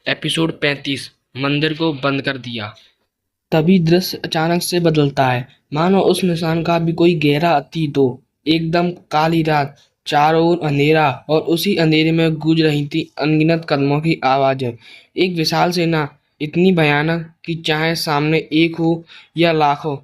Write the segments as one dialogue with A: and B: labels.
A: Episode 35। मंदिर को बंद कर दिया। तभी दृश्य अचानक से बदलता है, मानो उस निशान का भी कोई गहरा अतीत हो। एकदम काली रात, चारों ओर अंधेरा, और उसी अंधेरे में गूंज रही थी अनगिनत कदमों की आवाजें। एक विशाल सेना, इतनी भयानक कि चाहे सामने एक हो या लाख हो,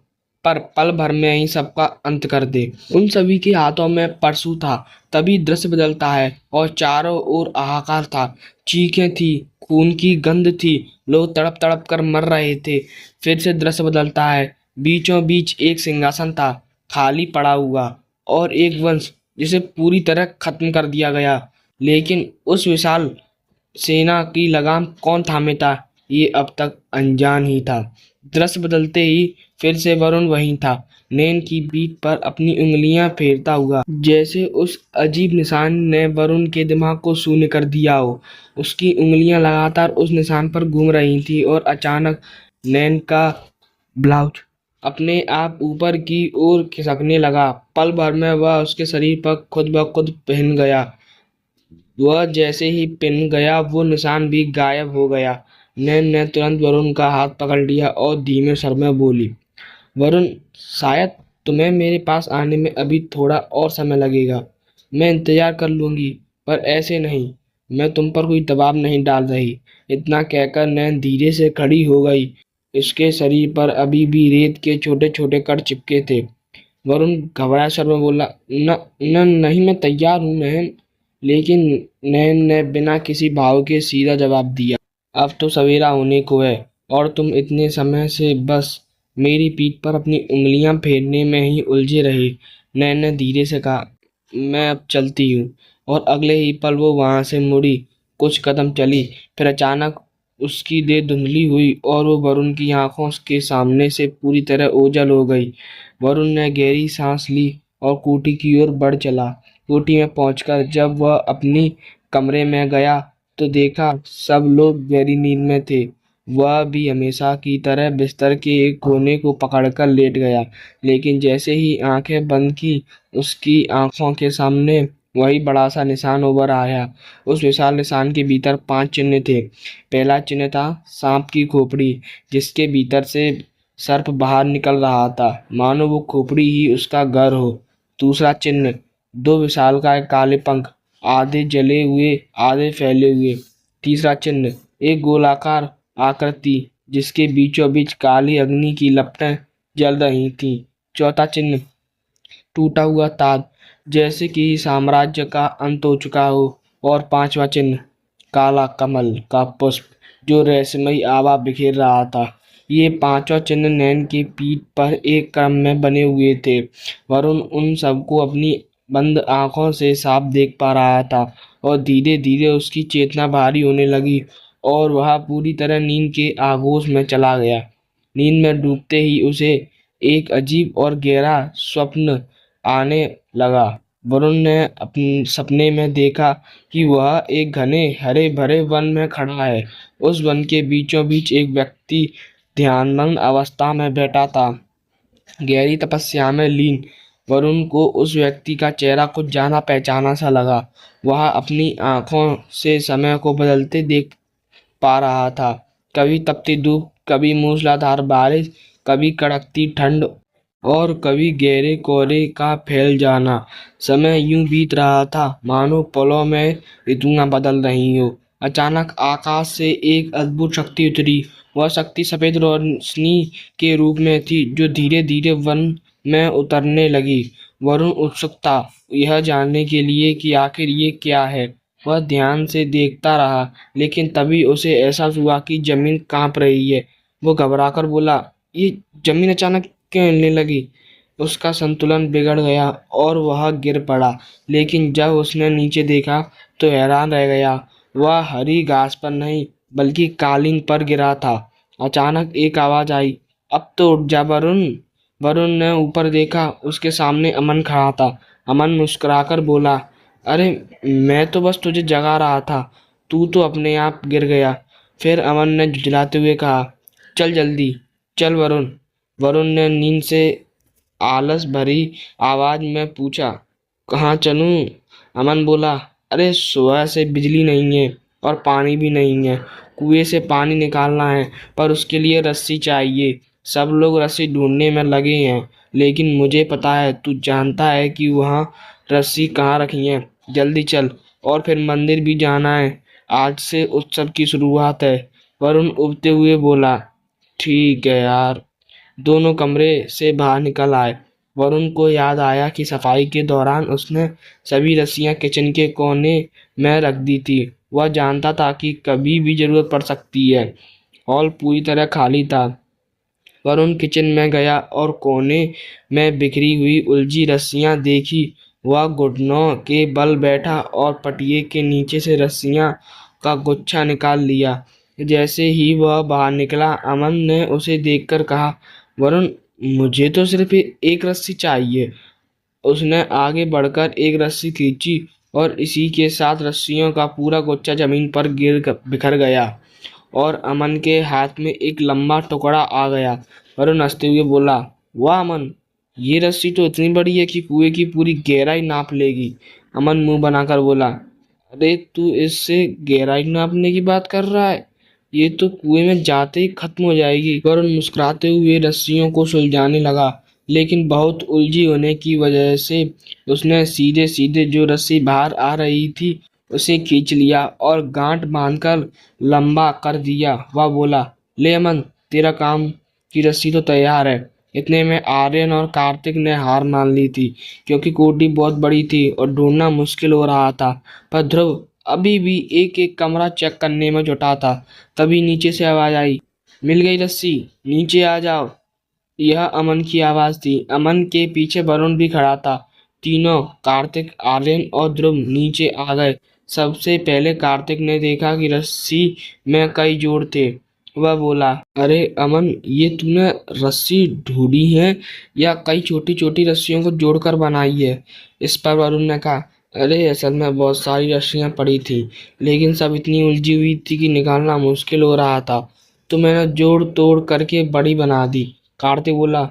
A: पर पल भर में ही सबका अंत कर दे। उन सभी के हाथों में परशु था। तभी दृश्य बदलता है और चारों ओर हाहाकार था। चीखें थी, खून की गंध थी, लोग तड़प तड़प कर मर रहे थे। फिर से दृश्य बदलता है। बीचों बीच एक सिंहासन था, खाली पड़ा हुआ, और एक वंश जिसे पूरी तरह खत्म कर दिया गया। लेकिन उस विशाल सेना की लगाम कौन थामे था, ये अब तक अनजान ही था। दृश्य बदलते ही फिर से वरुण वहीं था, नैन की पीठ पर अपनी उंगलियां फेरता हुआ, जैसे उस अजीब निशान ने वरुण के दिमाग को शून्य कर दिया हो। उसकी उंगलियां लगातार उस निशान पर घूम रही थी, और अचानक नैन का ब्लाउज अपने आप ऊपर की ओर खिसकने लगा। पल भर में वह उसके शरीर पर खुद ब खुद पहन गया। वह जैसे ही पिन गया, वो निशान भी गायब हो गया। नैन ने तुरंत वरुण का हाथ पकड़ लिया और धीमे स्वर में बोली, वरुण, शायद तुम्हें मेरे पास आने में अभी थोड़ा और समय लगेगा। मैं इंतजार कर लूंगी, पर ऐसे नहीं। मैं तुम पर कोई दबाव नहीं डाल रही। इतना कहकर नैन धीरे से खड़ी हो गई। इसके शरीर पर अभी भी रेत के छोटे छोटे कण चिपके थे। वरुण घबराए स्वर में बोला, न न नहीं, मैं तैयार हूँ नैन। लेकिन नैन ने बिना किसी भाव के सीधा जवाब दिया, अब तो सवेरा होने को है, और तुम इतने समय से बस मेरी पीठ पर अपनी उंगलियां फेरने में ही उलझे रहे। नैन ने धीरे से कहा, मैं अब चलती हूँ। और अगले ही पल वो वहां से मुड़ी, कुछ कदम चली, फिर अचानक उसकी देह धुंधली हुई और वो वरुण की आंखों के सामने से पूरी तरह ओझल हो गई। वरुण ने गहरी सांस ली और कुटी की ओर बढ़ चला। कुटी में पहुंचकर जब वह अपनी कमरे में गया, तो देखा सब लोग गहरी नींद में थे। वह भी हमेशा की तरह बिस्तर के एक कोने को पकड़कर लेट गया। लेकिन जैसे ही आंखें बंद की, उसकी आंखों के सामने वही बड़ा सा निशान उभर आया। उस विशाल निशान के भीतर 5 चिन्ह थे। पहला चिन्ह था सांप की खोपड़ी, जिसके भीतर से सर्प बाहर निकल रहा था, मानो वो खोपड़ी ही उसका घर हो। दूसरा चिन्ह, 2 विशालकाय काले पंख, आधे जले हुए आधे फैले हुए। तीसरा चिन्ह, एक गोलाकार आकृति, जिसके बीचों बीच काली अग्नि की लपटें जल रही थीं। चौथा चिन्ह, टूटा हुआ ताज, जैसे कि साम्राज्य का अंत हो चुका हो। और पांचवा चिन्ह, काला कमल का पुष्प, जो रहस्यमयी आभा बिखेर रहा था। ये पांचों चिन्ह नैन की पीठ पर एक क्रम में बने हुए थे। वरुण उन सबको अपनी बंद आंखों से साफ देख पा रहा था, और धीरे धीरे उसकी चेतना भारी होने लगी, और वह पूरी तरह नींद के आगोश में चला गया। नींद में डूबते ही उसे एक अजीब और गहरा स्वप्न आने लगा। वरुण ने अपने सपने में देखा कि वह एक घने हरे भरे वन में खड़ा है। उस वन के बीचों बीच एक व्यक्ति ध्यानमग्न अवस्था में बैठा था, गहरी तपस्या में लीन। वरुण को उस व्यक्ति का चेहरा कुछ जाना पहचाना सा लगा। वह अपनी आंखों से समय को बदलते देख पा रहा था। कभी तपती धूप, कभी मूसलाधार बारिश, कभी कड़कती ठंड, और कभी गहरे कोहरे का फैल जाना। समय यूं बीत रहा था मानो पलों में ऋतुएं बदल रही हो। अचानक आकाश से एक अद्भुत शक्ति उतरी। वह शक्ति सफेद रोशनी के रूप में थी, जो धीरे धीरे वन में उतरने लगी। वरुण उत्सुक था यह जानने के लिए कि आखिर ये क्या है। वह ध्यान से देखता रहा, लेकिन तभी उसे एहसास हुआ कि जमीन कांप रही है। वो घबराकर बोला, ये जमीन अचानक क्यों हिलने लगी? उसका संतुलन बिगड़ गया और वह गिर पड़ा। लेकिन जब उसने नीचे देखा, तो हैरान रह गया। वह हरी घास पर नहीं, बल्कि कालीन पर गिरा था। अचानक एक आवाज आई, अब तो उठ जा वरुण। वरुण ने ऊपर देखा, उसके सामने अमन खड़ा था। अमन मुस्कुराकर बोला, अरे मैं तो बस तुझे जगा रहा था, तू तो अपने आप गिर गया। फिर अमन ने झुंझलाते हुए कहा, चल जल्दी चल वरुण। वरुण ने नींद से आलस भरी आवाज में पूछा, कहाँ चलूं? अमन बोला, अरे सुबह से बिजली नहीं है और पानी भी नहीं है, कुएं से पानी निकालना है, पर उसके लिए रस्सी चाहिए। सब लोग रस्सी ढूंढने में लगे हैं, लेकिन मुझे पता है, तू जानता है कि वहाँ रस्सी कहाँ रखी है। जल्दी चल, और फिर मंदिर भी जाना है। आज से उत्सव की शुरुआत है। वरुण उबते हुए बोला। ठीक है यार। दोनों कमरे से बाहर निकल आए। वरुण को याद आया कि सफाई के दौरान उसने सभी रस्सियां किचन के कोने में रख दी थी। वह जानता था कि कभी भी जरूरत पड़ सकती है। हॉल पूरी तरह खाली था। वरुण किचन में गया और कोने में बिखरी हुई उलझी रस्सियां देखी। वह घुटनों के बल बैठा और पटिए के नीचे से रस्सियां का गुच्छा निकाल लिया। जैसे ही वह बाहर निकला, अमन ने उसे देखकर कहा, वरुण, मुझे तो सिर्फ एक रस्सी चाहिए। उसने आगे बढ़कर एक रस्सी खींची और इसी के साथ रस्सियों का पूरा गुच्छा जमीन पर बिखर गया और अमन के हाथ में एक लंबा टुकड़ा आ गया। वरुण हंसते हुए बोला, वाह अमन, ये रस्सी तो इतनी बड़ी है कि कुएं की पूरी गहराई नाप लेगी। अमन मुंह बनाकर बोला, अरे तू इससे गहराई नापने की बात कर रहा है? ये तो कुएं में जाते ही खत्म हो जाएगी। वरुण मुस्कुराते हुए रस्सियों को सुलझाने लगा, लेकिन बहुत उलझी होने की वजह से उसने सीधे सीधे जो रस्सी बाहर आ रही थी उसे खींच लिया और गांठ बांधकर लंबा कर दिया। वह बोला, ले अमन, तेरा काम की रस्सी तो तैयार है। इतने में आर्यन और कार्तिक ने हार मान ली थी, क्योंकि कोठी बहुत बड़ी थी और ढूंढना मुश्किल हो रहा था। पर ध्रुव अभी भी एक एक कमरा चेक करने में जुटा था। तभी नीचे से आवाज आई, मिल गई रस्सी, नीचे आ जाओ। यह अमन की आवाज थी। अमन के पीछे वरुण भी खड़ा था। तीनों, कार्तिक, आर्यन और ध्रुव, नीचे आ गए। सबसे पहले कार्तिक ने देखा कि रस्सी में कई जोड़ थे। वह बोला, अरे अमन, ये तूने रस्सी ढूंढी है या कई छोटी छोटी रस्सियों को जोड़कर बनाई है? इस पर वरुण ने कहा, अरे असल में बहुत सारी रस्सियां पड़ी थी, लेकिन सब इतनी उलझी हुई थी कि निकालना मुश्किल हो रहा था, तो मैंने जोड़ तोड़ करके बड़ी बना दी। कार्तिक बोला,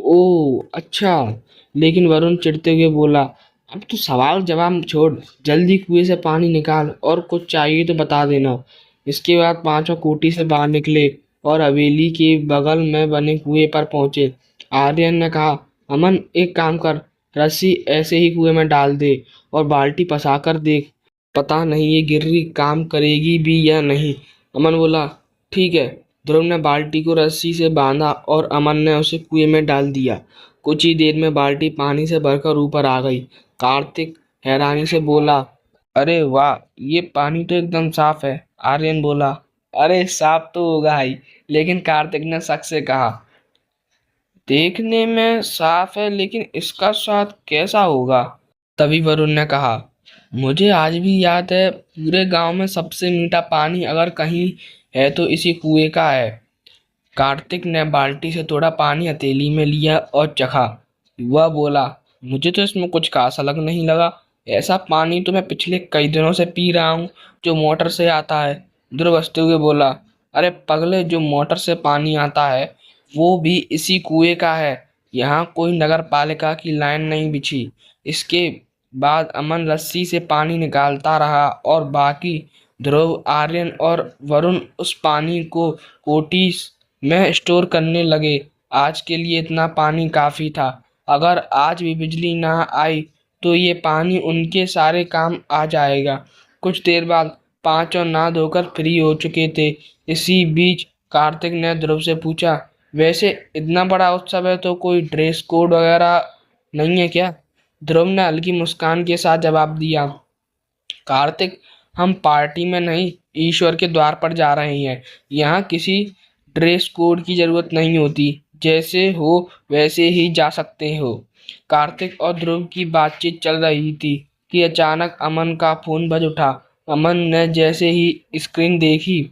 A: ओ अच्छा। लेकिन वरुण चिढ़ते हुए बोला, अब तू सवाल जवाब छोड़, जल्दी कुएं से पानी निकाल और कुछ चाहिए तो बता देना। इसके बाद पांचों कोठी से बाहर निकले और हवेली के बगल में बने कुएं पर पहुंचे। आर्यन ने कहा, अमन एक काम कर, रस्सी ऐसे ही कुएं में डाल दे और बाल्टी फंसा कर देख, पता नहीं ये गिर्री काम करेगी भी या नहीं। अमन बोला, ठीक है। ध्रुव ने बाल्टी को रस्सी से बांधा और अमन ने उसे कुएं में डाल दिया। कुछ ही देर में बाल्टी पानी से भरकर ऊपर आ गई। कार्तिक हैरानी से बोला, अरे वाह, ये पानी तो एकदम साफ है। आर्यन बोला, अरे साफ तो होगा ही, लेकिन कार्तिक ने शक से कहा, देखने में साफ है, लेकिन इसका स्वाद कैसा होगा? तभी वरुण ने कहा, मुझे आज भी याद है, पूरे गांव में सबसे मीठा पानी अगर कहीं है तो इसी कुएं का है। कार्तिक ने बाल्टी से थोड़ा पानी हथेली में लिया और चखा। वह बोला, मुझे तो इसमें कुछ खास अलग नहीं लगा। ऐसा पानी तो मैं पिछले कई दिनों से पी रहा हूँ, जो मोटर से आता है। ध्रुव हंसते हुए बोला, अरे पगले, जो मोटर से पानी आता है वो भी इसी कुएं का है। यहाँ कोई नगर पालिका की लाइन नहीं बिछी। इसके बाद अमन रस्सी से पानी निकालता रहा और बाकी ध्रुव, आर्यन और वरुण उस पानी को कोटी में स्टोर करने लगे। आज के लिए इतना पानी काफी था। अगर आज भी बिजली ना आई तो ये पानी उनके सारे काम आ जाएगा। कुछ देर बाद पांचों नहा धोकर फ्री हो चुके थे। इसी बीच कार्तिक ने ध्रुव से पूछा, वैसे इतना बड़ा उत्सव है तो कोई ड्रेस कोड वगैरह नहीं है क्या? ध्रुव ने हल्की मुस्कान के साथ जवाब दिया, कार्तिक, हम पार्टी में नहीं, ईश्वर के द्वार पर जा रहे हैं। यहाँ किसी ड्रेस कोड की जरूरत नहीं होती, जैसे हो वैसे ही जा सकते हो। कार्तिक और ध्रुव की बातचीत चल रही थी कि अचानक अमन का फोन बज उठा। अमन ने जैसे ही स्क्रीन देखी,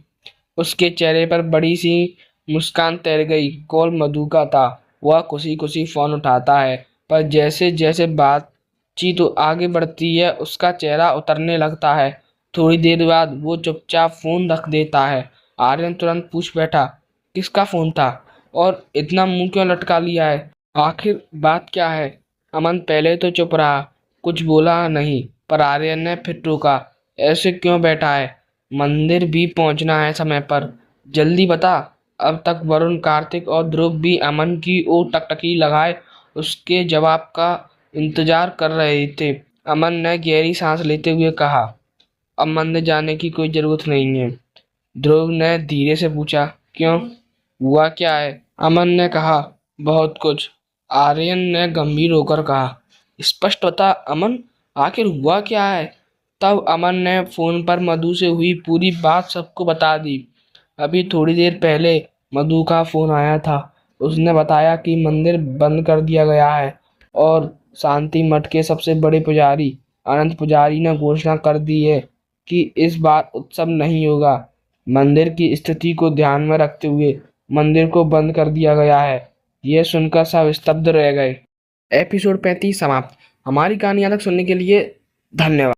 A: उसके चेहरे पर बड़ी सी मुस्कान तैर गई। कॉल मधु का था। वह खुशी खुशी फोन उठाता है, पर जैसे जैसे बातचीत तो आगे बढ़ती है उसका चेहरा उतरने लगता है। थोड़ी देर बाद वो चुपचाप फोन रख देता है। आर्यन तुरंत पूछ बैठा, किसका फोन था और इतना मुंह क्यों लटका लिया है? आखिर बात क्या है? अमन पहले तो चुप रहा, कुछ बोला नहीं, पर आर्यन ने फिर टोका, ऐसे क्यों बैठा है? मंदिर भी पहुंचना है समय पर। जल्दी बता। अब तक वरुण, कार्तिक और ध्रुव भी अमन की ओर टकटकी लगाए उसके जवाब का इंतजार कर रहे थे। अमन ने गहरी सांस लेते हुए कहा, अब मंदिर जाने की कोई जरूरत नहीं है। ध्रुव ने धीरे से पूछा, क्यों? हुआ क्या है? अमन ने कहा, बहुत कुछ। आर्यन ने गंभीर होकर कहा, स्पष्ट बता अमन, आखिर हुआ क्या है? तब अमन ने फोन पर मधु से हुई पूरी बात सबको बता दी। अभी थोड़ी देर पहले मधु का फोन आया था। उसने बताया कि मंदिर बंद कर दिया गया है और शांति मठ के सबसे बड़े पुजारी अनंत पुजारी ने घोषणा कर दी है कि इस बार उत्सव नहीं होगा। मंदिर की स्थिति को ध्यान में रखते हुए मंदिर को बंद कर दिया गया है। यह सुनकर सब स्तब्ध रह गए। एपिसोड 35 समाप्त। हमारी कहानी तक सुनने के लिए धन्यवाद।